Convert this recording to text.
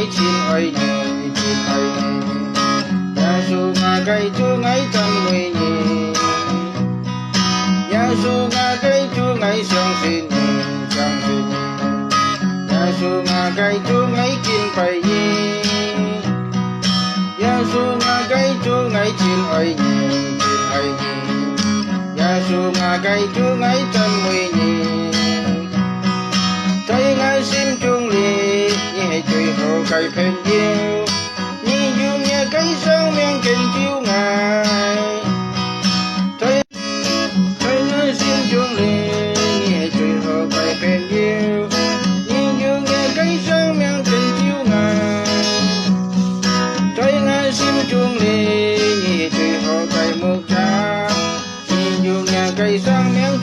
ngày chín ơi nhỉ chín ơi nhỉ ya su nga cây chu ngày trăm mươi nhỉ ya su nga cây chu ngày song xin nhỉ song xin ya su nga cây chu ngày chín phải nhỉ ya su nga cây chu ngày chín ơi nhỉ chín ơi nhỉ ya su nga cây chu ngày trăm mươi nhỉ thấy ngày xin chung lì nhẹ chơi hồ cây phèn yêu nhị du nhẹ cây sao miệng kênh chiếu ngài thấy ngày xin chung lì nhẹ chơi hồ cây phèn yêu nhị du nhẹ cây sao miệng kênh chiếu ngài thấy ngày xin chung lì nhẹ chơi hồ cây mộc cha nhị du nhẹ cây sao miệng